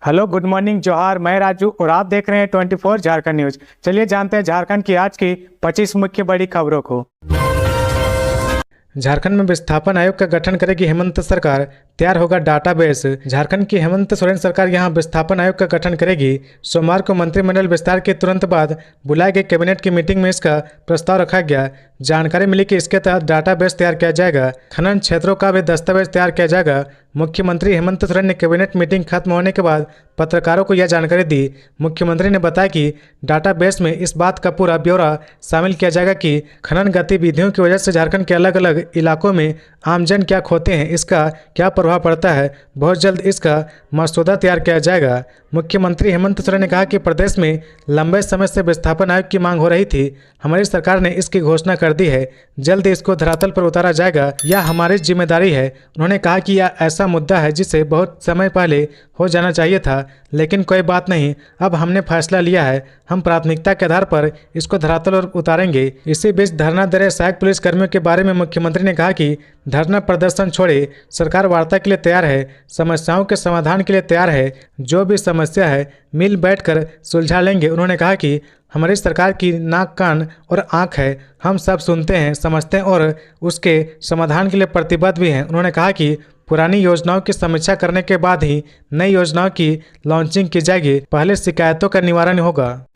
Hello, good morning, जोहार। मैं राजू और आप देख रहे हैं 24 झारखंड न्यूज। चलिए जानते हैं झारखंड की आज की 25 मुख्य बड़ी खबरों को। झारखंड में विस्थापन आयोग का गठन करेगी हेमंत सरकार, तैयार होगा डाटाबेस। झारखंड की हेमंत सोरेन सरकार यहां विस्थापन आयोग का गठन करेगी। सोमवार को मंत्रिमंडल विस्तार के तुरंत बाद बुलाए गए कैबिनेट की मीटिंग में इसका प्रस्ताव रखा गया। जानकारी मिली कि इसके तहत डाटाबेस तैयार किया जाएगा। खनन क्षेत्रों का भी दस्तावेज तैयार किया जाएगा। मुख्यमंत्री हेमंत सोरेन ने कैबिनेट मीटिंग खत्म होने के बाद पत्रकारों को यह जानकारी दी। मुख्यमंत्री ने बताया कि डाटाबेस में इस बात का पूरा ब्यौरा शामिल किया जाएगा कि खनन गतिविधियों की वजह से झारखंड के अलग अलग इलाकों में आमजन क्या खोते हैं, इसका क्या प्रभाव पड़ता है। बहुत जल्द इसका मसौदा तैयार किया जाएगा। मुख्यमंत्री हेमंत सोरेन ने कहा कि प्रदेश में लंबे समय से विस्थापन आयोग की मांग हो रही थी। हमारी सरकार ने इसकी घोषणा कर दी है। जल्द इसको धरातल पर उतारा जाएगा, यह हमारी जिम्मेदारी है। उन्होंने कहा कि यह ऐसा मुद्दा है जिसे बहुत समय पहले हो जाना चाहिए था, लेकिन कोई बात नहीं, अब हमने फैसला लिया है। हम प्राथमिकता के आधार पर इसको धरातल पर उतारेंगे। इसी बीच धरना दे रहे सहायक पुलिस कर्मियों के बारे में मुख्यमंत्री ने कहा कि धरना प्रदर्शन छोड़े, सरकार वार्ता के लिए तैयार है, समस्याओं के समाधान के लिए तैयार है। जो भी समस्या है मिल बैठकर सुलझा लेंगे। उन्होंने कहा कि हमारी सरकार की नाक, कान और आंख है। हम सब सुनते हैं, समझते हैं और उसके समाधान के लिए प्रतिबद्ध भी हैं। उन्होंने कहा कि पुरानी योजनाओं की समीक्षा करने के बाद ही नई योजनाओं की लॉन्चिंग की जाएगी। पहले शिकायतों का निवारण होगा।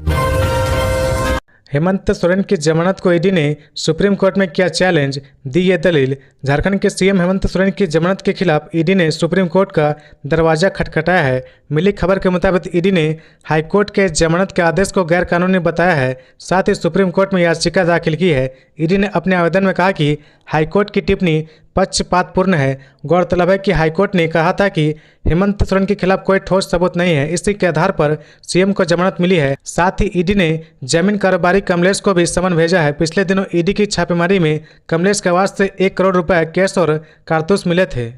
हेमंत सोरेन की जमानत को ईडी ने सुप्रीम कोर्ट में किया चैलेंज, दी ये दलील। झारखंड के सीएम हेमंत सोरेन की जमानत के खिलाफ ईडी ने सुप्रीम कोर्ट का दरवाजा खटखटाया है। मिली खबर के मुताबिक ईडी ने हाईकोर्ट के जमानत के आदेश को गैरकानूनी बताया है। साथ ही सुप्रीम कोर्ट में याचिका दाखिल की है। ईडी ने अपने आवेदन में कहा कि हाईकोर्ट की टिप्पणी पक्षपातपूर्ण है। गौरतलब है कि हाईकोर्ट ने कहा था कि हेमंत सोरेन के खिलाफ कोई ठोस सबूत नहीं है। इसी के आधार पर सीएम को जमानत मिली है। साथ ही ईडी ने जमीन कारोबारी कमलेश को भी समन भेजा है। पिछले दिनों ईडी की छापेमारी में कमलेश के आवास से 1 करोड़ रुपए कैश और कारतूस मिले थे।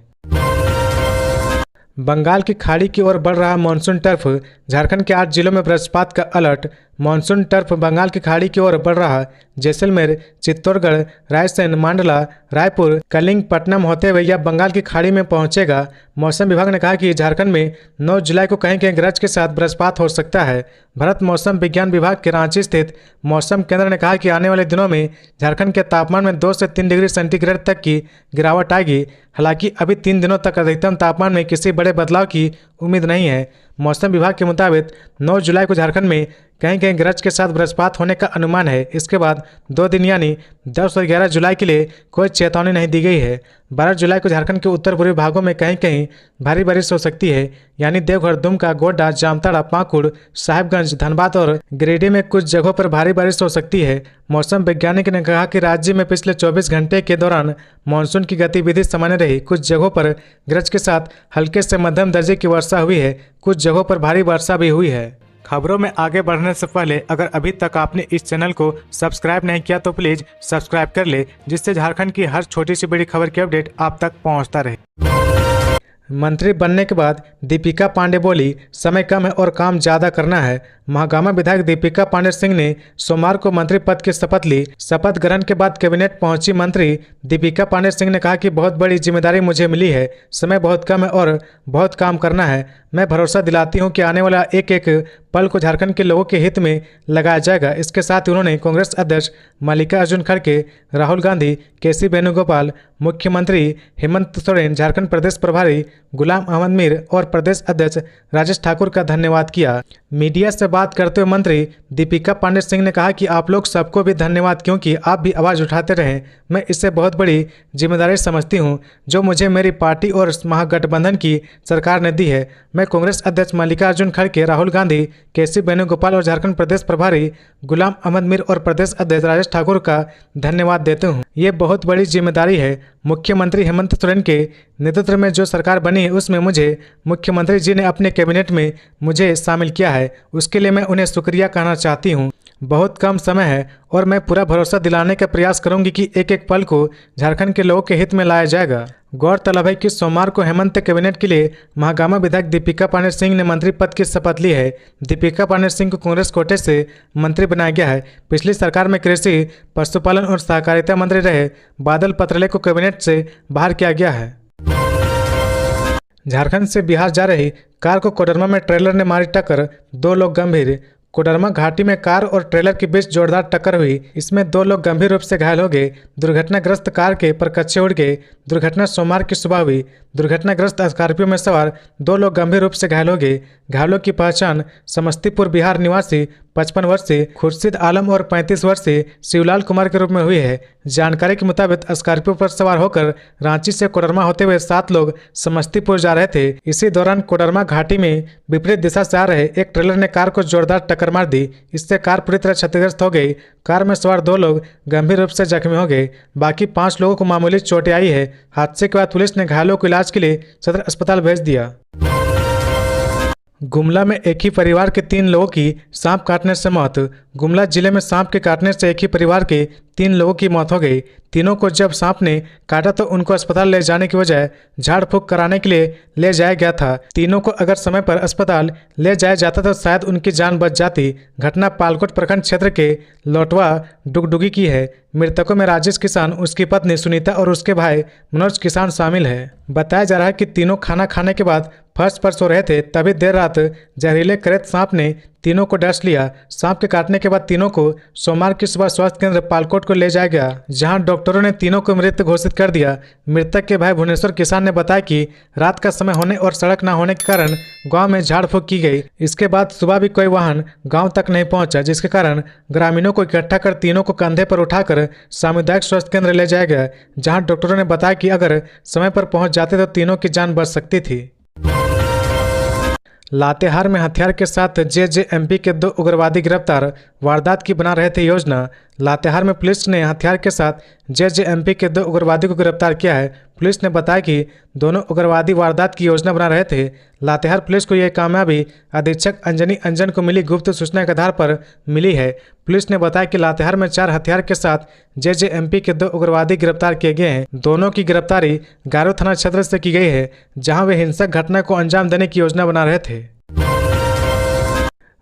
बंगाल की खाड़ी की ओर बढ़ रहा मानसून टर्फ, झारखंड के 8 जिलों में वज्रपात का अलर्ट। मानसून टर्फ बंगाल की खाड़ी की ओर बढ़ रहा। जैसलमेर, चित्तौड़गढ़, रायसेन, मांडला, रायपुर, कलिंगपट्टनम होते हुए यह बंगाल की खाड़ी में पहुंचेगा। मौसम विभाग ने कहा कि झारखंड में 9 जुलाई को कहीं कहीं गरज के साथ वज्रपात हो सकता है। भारत मौसम विज्ञान विभाग के रांची स्थित मौसम केंद्र ने कहा कि आने वाले दिनों में झारखंड के तापमान में 2 से 3 डिग्री सेंटीग्रेड तक की गिरावट आएगी। हालांकि अभी 3 दिनों तक अधिकतम तापमान में किसी बड़े बदलाव की उम्मीद नहीं है। मौसम विभाग के मुताबिक 9 जुलाई को झारखंड में कहीं कहीं गरज के साथ वज्रपात होने का अनुमान है। इसके बाद 2 दिन यानी 10 और 11 जुलाई के लिए कोई चेतावनी नहीं दी गई है। 12 जुलाई को झारखंड के उत्तर पूर्वी भागों में कहीं कहीं भारी बारिश हो सकती है, यानी देवघर, दुमका, गोड्डा, जामताड़ा, पाकुड़, साहिबगंज, धनबाद और गिरिडीह में कुछ जगहों पर भारी बारिश हो सकती है। मौसम वैज्ञानिक ने कहा कि राज्य में पिछले 24 घंटे के दौरान मानसून की गतिविधि सामान्य रही। कुछ जगहों पर गरज के साथ हल्के से मध्यम दर्जे की वर्षा हुई है। कुछ जगहों पर भारी वर्षा भी हुई है। खबरों में आगे बढ़ने से पहले अगर अभी तक आपने इस चैनल को सब्सक्राइब नहीं किया तो प्लीज सब्सक्राइब कर ले, जिससे झारखंड की हर छोटी सी बड़ी खबर की अपडेट आप तक पहुंचता रहे। मंत्री बनने के बाद दीपिका पांडे बोली, समय कम है और काम ज्यादा करना है। महागामा विधायक दीपिका पांडे सिंह ने सोमवार को मंत्री पद की शपथ ली। शपथ ग्रहण के बाद कैबिनेट पहुंची मंत्री दीपिका पांडे सिंह ने कहा कि बहुत बड़ी जिम्मेदारी मुझे मिली है। समय बहुत कम है और बहुत काम करना है। मैं भरोसा दिलाती हूं कि आने वाला एक एक पल को झारखंड के लोगों के हित में लगाया जाएगा। इसके साथ ही उन्होंने कांग्रेस अध्यक्ष मल्लिकार्जुन खड़गे, राहुल गांधी, केसी वेणुगोपाल, मुख्यमंत्री हेमंत सोरेन, झारखंड प्रदेश प्रभारी गुलाम अहमद मीर और प्रदेश अध्यक्ष राजेश ठाकुर का धन्यवाद किया। मीडिया से बात करते हुए मंत्री दीपिका पांडे सिंह ने कहा कि आप लोग सबको भी धन्यवाद, क्योंकि आप भी आवाज़ उठाते रहे। मैं इससे बहुत बड़ी जिम्मेदारी समझती हूं जो मुझे मेरी पार्टी और महागठबंधन की सरकार ने दी है। मैं कांग्रेस अध्यक्ष मल्लिकार्जुन खड़गे, राहुल गांधी, केसी वेणुगोपाल और झारखंड प्रदेश प्रभारी गुलाम अहमद मीर और प्रदेश अध्यक्ष राजेश ठाकुर का धन्यवाद देते हूँ। ये बहुत बड़ी जिम्मेदारी है। मुख्यमंत्री हेमंत सोरेन के नेतृत्व में जो सरकार बनी है उसमें मुझे मुख्यमंत्री जी ने अपने कैबिनेट में मुझे शामिल किया है। उसके लिए मैं उन्हें शुक्रिया कहना चाहती हूँ। बहुत कम समय है और मैं पूरा भरोसा दिलाने का प्रयास करूंगी कि एक एक पल को झारखंड के लोगों के हित में लाया जाएगा। गौरतलब है कि सोमवार को हेमंत कैबिनेट के लिए महागामा विधायक दीपिका पांडे सिंह ने मंत्री पद की शपथ ली है। दीपिका पांडे सिंह को कांग्रेस कोटे से मंत्री बनाया गया है। पिछली सरकार में कृषि, पशुपालन और सहकारिता मंत्री रहे बादल पत्रलेख को कैबिनेट से बाहर किया गया है। झारखंड से बिहार जा रही कार को कोडरमा में ट्रेलर ने मारी टक्कर, 2 लोग गंभीर। कोडरमा घाटी में कार और ट्रेलर के बीच जोरदार टक्कर हुई। इसमें 2 लोग गंभीर रूप से घायल हो गए। दुर्घटनाग्रस्त कार के परकच्चे उड़ गए। दुर्घटना सोमवार की सुबह हुई। दुर्घटनाग्रस्त स्कॉर्पियो में सवार 2 लोग गंभीर रूप से घायल हो गए। घायलों की पहचान समस्तीपुर बिहार निवासी 55 वर्षीय खुर्शीद आलम और 35 वर्षीय शिवलाल कुमार के रूप में हुई है। जानकारी के मुताबिक स्कॉर्पियो पर सवार होकर रांची से कोडरमा होते हुए 7 लोग समस्तीपुर जा रहे थे। इसी दौरान कोडरमा घाटी में विपरीत दिशा से आ रहे एक ट्रेलर ने कार को जोरदार टक्कर मार दी। इससे कार पूरी तरह क्षतिग्रस्त हो गई। कार में सवार 2 लोग गंभीर रूप से जख्मी हो गए। बाकी 5 लोगों को मामूली चोटें आई है। हादसे के बाद पुलिस ने घायलों को इलाज के लिए सदर अस्पताल भेज दिया। गुमला में एक ही परिवार के 3 लोगों की सांप काटने से मौत। गुमला जिले में सांप के काटने से एक ही परिवार के 3 लोगों की मौत हो गई। तीनों को जब सांप ने काटा तो उनको अस्पताल ले जाने की बजाय झाड़ फूंक कराने के लिए ले जाया गया था। तीनों को अगर समय पर अस्पताल ले जाया जाता तो शायद उनकी जान बच जाती। घटना पालकोट प्रखंड क्षेत्र के लोटवा डुगडुगी की है। मृतकों में राजेश किसान, उसकी पत्नी सुनीता और उसके भाई मनोज किसान शामिल है। बताया जा रहा है कि तीनों खाना खाने के बाद फर्श पर सो रहे थे, तभी देर रात जहरीले करेत सांप ने तीनों को डस लिया। सांप के काटने के बाद तीनों को सोमवार की सुबह स्वास्थ्य केंद्र पालकोट को ले जाया गया, जहां डॉक्टरों ने तीनों को मृत घोषित कर दिया। मृतक के भाई भुवनेश्वर किसान ने बताया कि रात का समय होने और सड़क न होने के कारण गांव में झाड़ फूंक की गई। इसके बाद सुबह भी कोई वाहन गांव तक नहीं पहुंचा, जिसके कारण ग्रामीणों को इकट्ठा कर तीनों को कंधे पर उठाकर सामुदायिक स्वास्थ्य केंद्र ले जाया गया, जहां डॉक्टरों ने बताया कि अगर समय पर पहुंच जाते तो तीनों की जान बच सकती थी। लातेहार में हथियार के साथ जेजेएमपी के 2 उग्रवादी गिरफ्तार, वारदात की बना रहे थे योजना। लातेहार में पुलिस ने हथियार के साथ जेजेएमपी के 2 उग्रवादी को गिरफ्तार किया है। पुलिस ने बताया कि दोनों उग्रवादी वारदात की योजना बना रहे थे। लातेहार पुलिस को यह कामयाबी अधीक्षक अंजनी अंजन को मिली गुप्त सूचना के आधार पर मिली है। पुलिस ने बताया कि लातेहार में 4 हथियार के साथ जेजेएमपी के 2 उग्रवादी गिरफ्तार किए गए हैं। दोनों की गिरफ्तारी गारो थाना क्षेत्र से की गई है, जहां वे हिंसक घटना को अंजाम देने की योजना बना रहे थे।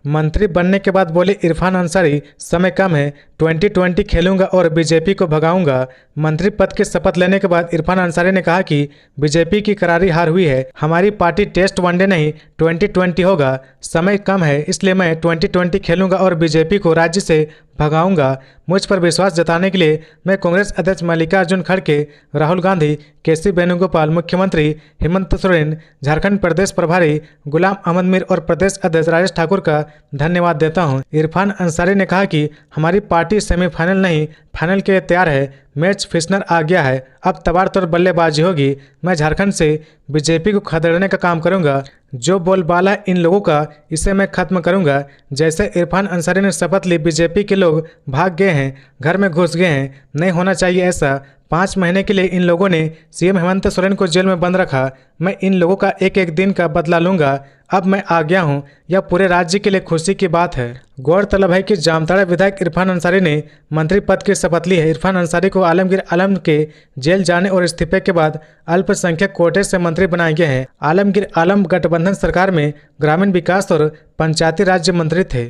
मंत्री बनने के बाद बोले इरफान अंसारी, समय कम है, 2020 खेलूंगा और बीजेपी को भगाऊंगा। मंत्री पद की शपथ लेने के बाद इरफान अंसारी ने कहा कि बीजेपी की करारी हार हुई है। हमारी पार्टी टेस्ट वनडे नहीं 2020 होगा। समय कम है, इसलिए मैं 2020 खेलूंगा और बीजेपी को राज्य से भगाऊंगा। मुझ पर विश्वास जताने के लिए मैं कांग्रेस अध्यक्ष मल्लिकार्जुन खड़गे, राहुल गांधी, केसी वेणुगोपाल, मुख्यमंत्री हेमंत सोरेन, झारखंड प्रदेश प्रभारी गुलाम अहमद मीर और प्रदेश अध्यक्ष राजेश ठाकुर का धन्यवाद देता हूं। इरफान अंसारी ने कहा कि हमारी पार्टी सेमीफाइनल नहीं फाइनल के लिए तैयार है। मैच फिसनर आ गया है, अब तबाड़तोड़ बल्लेबाजी होगी। मैं झारखंड से बीजेपी को खदेड़ने का काम करूंगा। जो बोलबाला इन लोगों का, इसे मैं खत्म करूंगा। जैसे इरफान अंसारी ने शपथ ली, बीजेपी के लोग भाग गए हैं, घर में घुस गए हैं। नहीं होना चाहिए ऐसा। 5 महीने के लिए इन लोगों ने सीएम हेमंत सोरेन को जेल में बंद रखा। मैं इन लोगों का एक एक दिन का बदला लूंगा। अब मैं आ गया हूं, यह पूरे राज्य के लिए खुशी की बात है। गौरतलब है कि जामताड़ा विधायक इरफान अंसारी ने मंत्री पद की शपथ ली है। इरफान अंसारी को आलमगीर आलम के जेल जाने और इस्तीफे के बाद अल्पसंख्यक कोटे से मंत्री बनाए गए हैं। आलमगीर आलम गठबंधन सरकार में ग्रामीण विकास और पंचायती राज्य मंत्री थे।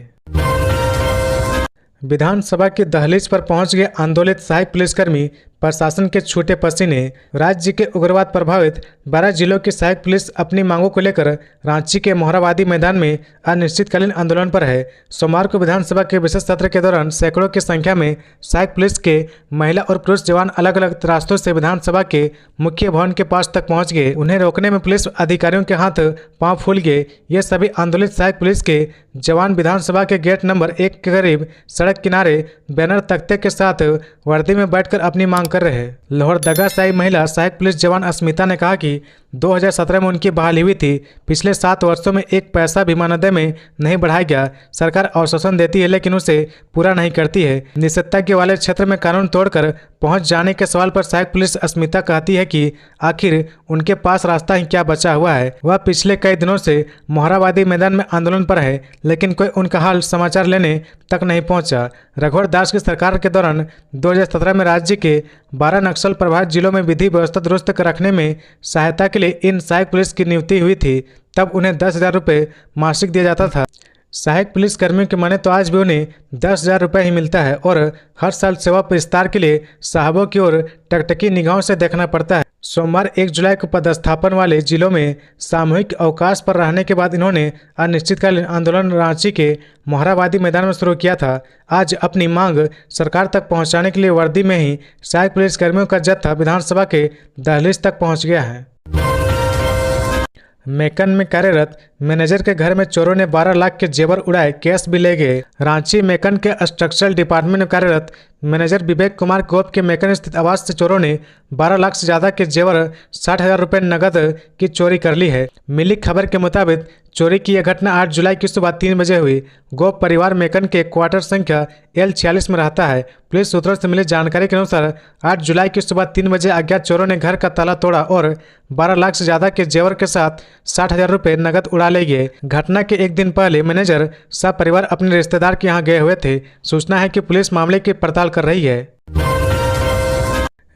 विधानसभा की दहलीज पर पहुंच गए आंदोलित सहायक पुलिसकर्मी, प्रशासन के छूटे पसीने। राज्य के उग्रवाद प्रभावित 12 जिलों की सहायक पुलिस अपनी मांगों को लेकर रांची के मोहराबादी मैदान में अनिश्चितकालीन आंदोलन पर है। सोमवार को विधानसभा के विशेष सत्र के दौरान सैकड़ों की संख्या में सहायक पुलिस के महिला और पुरुष जवान अलग अलग रास्तों से विधानसभा के मुख्य भवन के पास तक पहुंच गए। उन्हें रोकने में पुलिस अधिकारियों के हाथ पांव फूल गए। ये सभी आंदोलित सहायक पुलिस के जवान विधानसभा के गेट नंबर 1 के करीब सड़क किनारे बैनर तख्ते के साथ वर्दी में बैठकर अपनी मांग कर रहे हैं। लोहरदगा से महिला सहायक पुलिस जवान अस्मिता ने कहा कि 2017 में उनकी बहाली हुई थी। पिछले 7 वर्षों में एक पैसा भी मानदेय में नहीं बढ़ाया गया। सरकार आश्वासन देती है लेकिन उसे पूरा नहीं करती है। निषेधाज्ञा वाले क्षेत्र में कानून तोड़कर पहुंच जाने के सवाल पर सहायक पुलिस अस्मिता कहती है कि आखिर उनके पास रास्ता ही क्या बचा हुआ है। वह पिछले कई दिनों से मोहराबादी मैदान में आंदोलन पर है, लेकिन कोई उनका हाल समाचार लेने तक नहीं पहुंचा। रघुवर दास की सरकार के दौरान 2017 में राज्य के 12 नक्सल प्रभावित जिलों में विधि व्यवस्था दुरुस्त रखने में सहायता के लिए इन सहायक पुलिस की नियुक्ति हुई थी। तब उन्हें 10,000 रुपये मासिक दिया जाता था। सहायक पुलिस कर्मियों के माने तो आज भी उन्हें 10,000 रुपये ही मिलता है और हर साल सेवा विस्तार के लिए साहबों की ओर टकटकी निगाहों से देखना पड़ता है। सोमवार 1 जुलाई को पदस्थापन वाले जिलों में सामूहिक अवकाश पर रहने के बाद इन्होंने अनिश्चितकालीन आंदोलन रांची के मोहराबादी मैदान में शुरू किया था। आज अपनी मांग सरकार तक पहुंचाने के लिए वर्दी में ही सहायक पुलिसकर्मियों का जत्था विधानसभा के दहलीज तक पहुंच गया है। मेकन में कार्यरत मैनेजर के घर में चोरों ने 12 लाख के जेवर उड़ाए, कैश भी ले गए। रांची मेकन के स्ट्रक्चरल डिपार्टमेंट में कार्यरत मैनेजर विवेक कुमार गोप के मेकन स्थित आवास से चोरों ने 12 लाख से ज्यादा के जेवर 60,000 रुपये नकद की चोरी कर ली है। मिली खबर के मुताबिक चोरी की यह घटना 8 जुलाई की सुबह 3 बजे हुई। गोप परिवार मेकन के क्वार्टर संख्या L46 में रहता है। पुलिस सूत्रों से मिली जानकारी के अनुसार 8 जुलाई की सुबह 3 बजे अज्ञात चोरों ने घर का ताला तोड़ा और 12 लाख से ज्यादा के जेवर के साथ 60,000 रुपये नकद उड़ा ले गए। घटना के एक दिन पहले मैनेजर सब परिवार अपने रिश्तेदार के यहाँ गए हुए थे। सूचना है कि पुलिस मामले की पड़ताल कर रही है।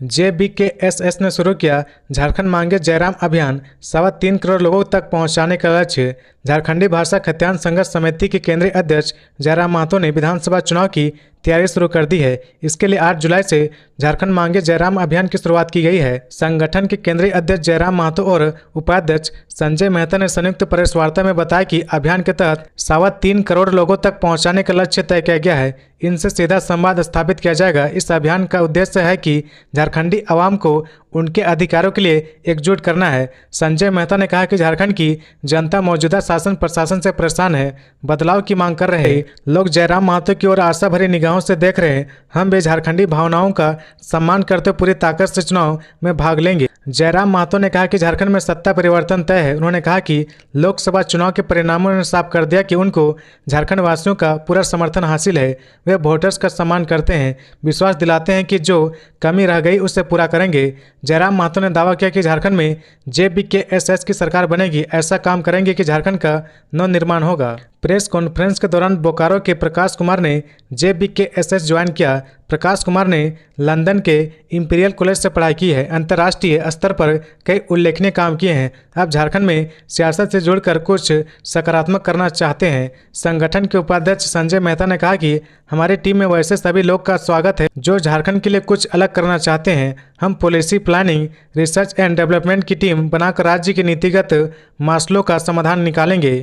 JBKSS ने शुरू किया झारखंड मांगे जयराम अभियान, 3.25 करोड़ लोगों तक पहुंचाने का लक्ष्य। झारखंडी भाषा खतियान संघर्ष समिति के केंद्रीय अध्यक्ष जयराम महतो ने विधानसभा चुनाव की तैयारी शुरू कर दी है। इसके लिए 8 जुलाई से झारखंड मांगे जयराम अभियान की शुरुआत की गई है। संगठन के केंद्रीय अध्यक्ष जयराम महतो और उपाध्यक्ष संजय मेहता ने संयुक्त प्रेस वार्ता में बताया कि अभियान के तहत 3.25 करोड़ लोगों तक पहुंचाने का लक्ष्य तय किया गया है। इनसे सीधा संवाद स्थापित किया जाएगा। इस अभियान का उद्देश्य है कि झारखंडी आवाम को उनके अधिकारों के लिए एकजुट करना है। संजय मेहता ने कहा कि झारखंड की जनता मौजूदा शासन प्रशासन से परेशान है, बदलाव की मांग कर रहे हैं। लोग जयराम महतो की ओर आशा भरी निगाहों से देख रहे हैं। हम भी झारखंडी भावनाओं का सम्मान करते पूरी ताकत से चुनाव में भाग लेंगे। जयराम महतो ने कहा कि झारखंड में सत्ता परिवर्तन तय है। उन्होंने कहा कि लोकसभा चुनाव के परिणामों ने साफ कर दिया कि उनको झारखंड वासियों का पूरा समर्थन हासिल है। वे वोटर्स का सम्मान करते हैं, विश्वास दिलाते हैं कि जो कमी रह गई उसे पूरा करेंगे। जयराम महतो ने दावा किया कि झारखंड में JBKSS की सरकार बनेगी। ऐसा काम करेंगे कि झारखंड का नव निर्माण होगा। प्रेस कॉन्फ्रेंस के दौरान बोकारो के प्रकाश कुमार ने JBKSS ज्वाइन किया। प्रकाश कुमार ने लंदन के इंपीरियल कॉलेज से पढ़ाई की है। अंतर्राष्ट्रीय स्तर पर कई उल्लेखनीय काम किए हैं। अब झारखंड में सियासत से जुड़कर कुछ सकारात्मक करना चाहते हैं। संगठन के उपाध्यक्ष संजय मेहता ने कहा कि हमारी टीम में वैसे सभी लोग का स्वागत है जो झारखंड के लिए कुछ अलग करना चाहते हैं। हम policy planning, research and development की टीम बनाकर राज्य के नीतिगत मसलों का समाधान निकालेंगे।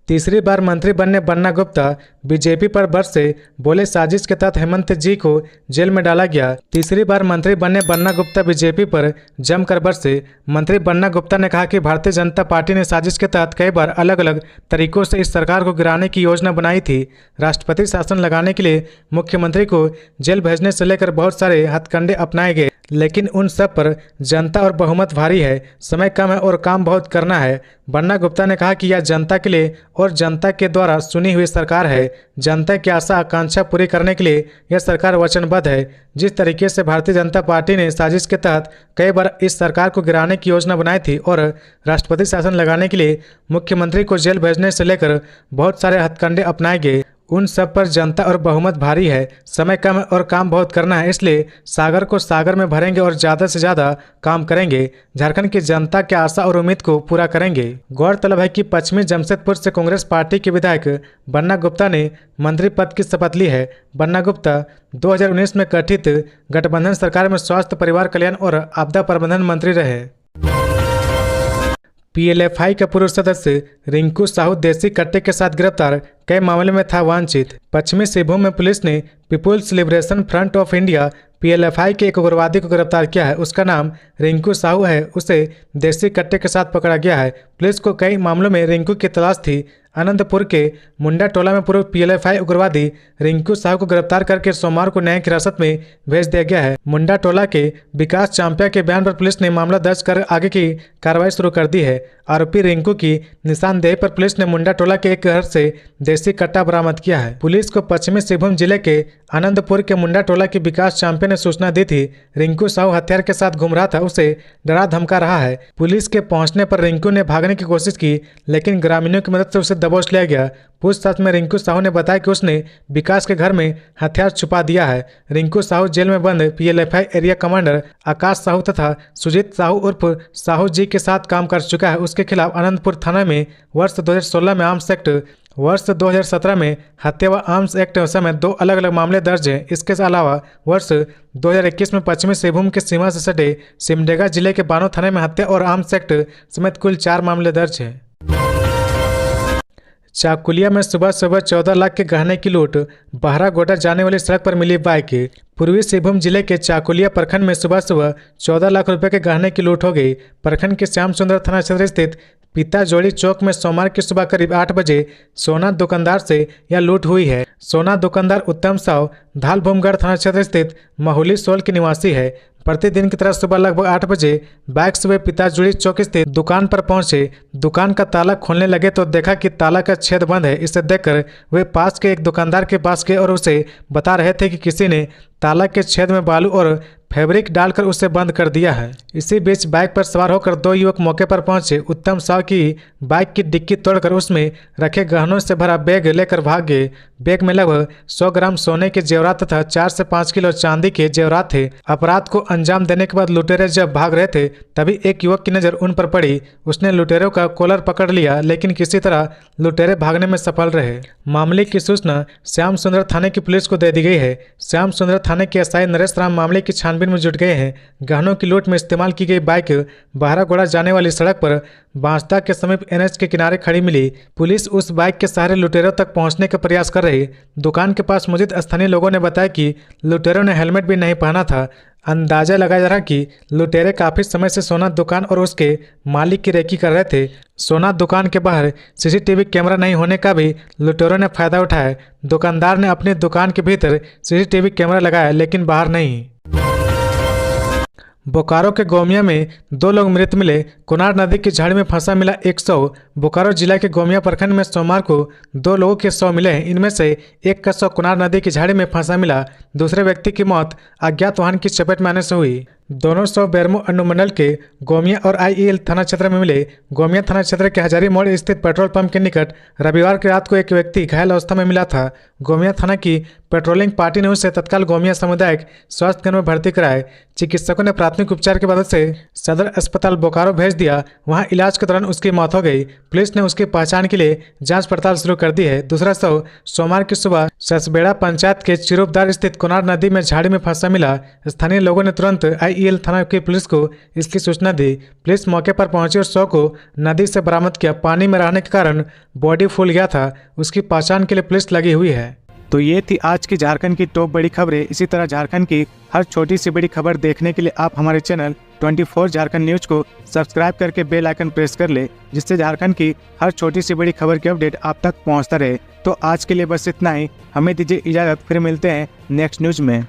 तीसरी बार मंत्री बनने बन्ना गुप्ता बीजेपी पर बरसे, बोले साजिश के तहत हेमंत जी को जेल में डाला गया। तीसरी बार मंत्री बनने बन्ना गुप्ता बीजेपी पर जमकर बरसे। मंत्री बन्ना गुप्ता ने कहा कि भारतीय जनता पार्टी ने साजिश के तहत कई बार अलग अलग तरीकों से इस सरकार को गिराने की योजना बनाई थी। राष्ट्रपति शासन लगाने के लिए मुख्यमंत्री को जेल भेजने से लेकर बहुत सारे हथकंडे अपनाए गए, लेकिन उन सब पर जनता और बहुमत भारी है। समय कम है और काम बहुत करना है। बन्ना गुप्ता ने कहा कि यह जनता के लिए और जनता के द्वारा चुनी हुई सरकार है। जनता की आशा आकांक्षा पूरी करने के लिए यह सरकार वचनबद्ध है। जिस तरीके से भारतीय जनता पार्टी ने साजिश के तहत कई बार इस सरकार को गिराने की योजना बनाई थी और राष्ट्रपति शासन लगाने के लिए मुख्यमंत्री को जेल भेजने से लेकर बहुत सारे हथकंडे अपनाए गए, उन सब पर जनता और बहुमत भारी है। समय कम है और काम बहुत करना है, इसलिए सागर को सागर में भरेंगे और ज़्यादा से ज़्यादा काम करेंगे। झारखंड की जनता की आशा और उम्मीद को पूरा करेंगे। गौरतलब है कि पश्चिमी जमशेदपुर से कांग्रेस पार्टी के विधायक बन्ना गुप्ता ने मंत्री पद की शपथ ली है। बन्ना गुप्ता 2019 में गठित गठबंधन सरकार में स्वास्थ्य, परिवार कल्याण और आपदा प्रबंधन मंत्री रहे। PLFI का पूर्व सदस्य रिंकू साहू देसी कट्टे के साथ गिरफ्तार, कई मामले में था वांछित। पश्चिमी सिंहभूम में पुलिस ने people's liberation front of India PLFI के एक उग्रवादी को गिरफ्तार किया है। उसका नाम रिंकू साहू है। उसे देसी कट्टे के साथ पकड़ा गया है। पुलिस को कई मामलों में रिंकू की तलाश थी। अनंतपुर के मुंडा टोला में पूर्व PLFI उग्रवादी रिंकू साहू को गिरफ्तार करके सोमवार को न्यायिक हिरासत में भेज दिया गया है। मुंडा टोला के विकास चांपिया के बयान पर पुलिस ने मामला दर्ज कर आगे की कार्रवाई शुरू कर दी है। आरोपी रिंकू की निशानदेही पर पुलिस ने मुंडा टोला के एक घर से देसी कट्टा बरामद किया है। पुलिस को पश्चिमी सिंहभूम जिले के आनंदपुर के मुंडा टोला के विकास चांपिया ने सूचना दी थी। रिंकू साहू हथियार के साथ घूम रहा था, उसे डरा धमका रहा है। पुलिस के पहुंचने पर रिंकू ने भागने की कोशिश की, लेकिन ग्रामीणों की मदद से उसे दबोच लिया गया। पूछताछ में रिंकू साहू ने बताया कि उसने विकास के घर में हथियार छुपा दिया है। रिंकू साहू जेल में बंद PLFI एरिया कमांडर आकाश साहू तथा सुजीत साहू उर्फ साहू जी के साथ काम कर चुका है। उसके खिलाफ आनंदपुर थाना में वर्ष 2016 में आर्म्स एक्ट, वर्ष 2017 में हत्या व आर्म्स एक्ट समेत 2 अलग अलग मामले दर्ज हैं। इसके अलावा वर्ष 2021 में पश्चिमी सिंहभूम के सीमा से सटे सिमडेगा जिले के बानो थाने में हत्या और आर्म्स एक्ट समेत कुल 4 मामले दर्ज हैं। चाकुलिया में सुबह 14 लाख के गहने की लूट। बहरागोटा जाने वाली सड़क पर मिली बाइक। पूर्वी सिंहभूम जिले के चाकुलिया प्रखंड में सुबह 14 लाख रुपए के गहने की लूट हो गई। प्रखंड के श्याम सुंदर थाना क्षेत्र स्थित पिता जोड़ी चौक में सोमवार की सुबह करीब 8 बजे सोना दुकानदार से यह लूट हुई है। सोना दुकानदार उत्तम साव धालभूमगढ़ थाना क्षेत्र स्थित महुली सोल के निवासी है। प्रतिदिन की तरह सुबह लगभग 8 बजे बाइक से वे पिता जोड़ी चौक स्थित दुकान पर पहुंचे। दुकान का ताला खोलने लगे तो देखा कि ताला का छेद बंद है। इसे देखकर वे पास के एक दुकानदार के पास गए और उसे बता रहे थे कि किसी ने ताला के छेद में बालू और फैब्रिक डालकर उसे बंद कर दिया है। इसी बीच बाइक पर सवार होकर 2 युवक मौके पर पहुंचे। उत्तम साव की बाइक की डिक्की तोड़कर उसमें रखे गहनों से भरा बैग लेकर भाग गए। बैग में लगभग 100 ग्राम सोने के जेवरात तथा 4 से 5 किलो चांदी के जेवरात थे। अपराध को अंजाम देने के बाद लुटेरे जब भाग रहे थे तभी एक युवक की नज़र उन पर पड़ी। उसने लुटेरों का कॉलर पकड़ लिया लेकिन किसी तरह लुटेरे भागने में सफल रहे। मामले की सूचना श्याम सुंदर थाने की पुलिस को दे दी गई है। श्याम सुंदर थाने के SI नरेश राम मामले की छानबीन में जुट गए हैं। गहनों की लूट में इस्तेमाल की गई बाइक बहरागोड़ा जाने वाली सड़क पर बांसदा के समीप NH के किनारे खड़ी मिली। पुलिस उस बाइक के सहारे लुटेरों तक पहुंचने का प्रयास कर रही। दुकान के पास मौजूद स्थानीय लोगों ने बताया कि लुटेरों ने हेलमेट भी नहीं पहना था। अंदाजा लगाया जा रहा कि लुटेरे काफी समय से सोना दुकान और उसके मालिक की रेकी कर रहे थे। सोना दुकान के बाहर CCTV कैमरा नहीं होने का भी लुटेरों ने फायदा उठाया। दुकानदार ने अपनी दुकान के भीतर CCTV कैमरा लगाया लेकिन बाहर नहीं। बोकारो के गोमिया में 2 लोग मृत मिले। कुनार नदी की झाड़ी में फंसा मिला एक शव। बोकारो जिला के गोमिया प्रखंड में सोमवार को 2 लोगों के शव मिले हैं। इनमें से एक का शव कुनार नदी की झाड़ी में फंसा मिला। दूसरे व्यक्ति की मौत अज्ञात वाहन की चपेट में आने से हुई। दोनों शव बेरमो अनुमंडल के गोमिया और IEL थाना क्षेत्र में मिले। गोमिया थाना क्षेत्र के हजारी मोड़ स्थित पेट्रोल पंप के निकट रविवार की रात को एक व्यक्ति घायल अवस्था में मिला था। गोमिया थाना की पेट्रोलिंग पार्टी ने उसे तत्काल गोमिया सामुदायिक स्वास्थ्य केंद्र में भर्ती कराए। चिकित्सकों ने प्राथमिक उपचार के बाद उसे सदर अस्पताल बोकारो भेज दिया। वहां इलाज के दौरान उसकी मौत हो गई। पुलिस ने उसकी पहचान के लिए जांच पड़ताल शुरू कर दी है। दूसरा शव सोमवार की सुबह ससबेड़ा पंचायत के चिरूपदार स्थित कुनार नदी में झाड़ी में फंसा मिला। स्थानीय लोगों ने तुरंत IEL थाना की पुलिस को इसकी सूचना दी। पुलिस मौके पर पहुंची और शव को नदी से बरामद किया। पानी में रहने के कारण बॉडी फूल गया था। उसकी पहचान के लिए पुलिस लगी हुई है। तो ये थी आज की झारखंड की टॉप बड़ी खबरें। इसी तरह झारखंड की हर छोटी सी बड़ी खबर देखने के लिए आप हमारे चैनल 24 झारखंड न्यूज को सब्सक्राइब करके बेल आइकन प्रेस कर ले, जिससे झारखंड की हर छोटी सी बड़ी खबर की अपडेट आप तक पहुंचता रहे। तो आज के लिए बस इतना ही। हमें दीजिए इजाजत, फिर मिलते हैं नेक्स्ट न्यूज में।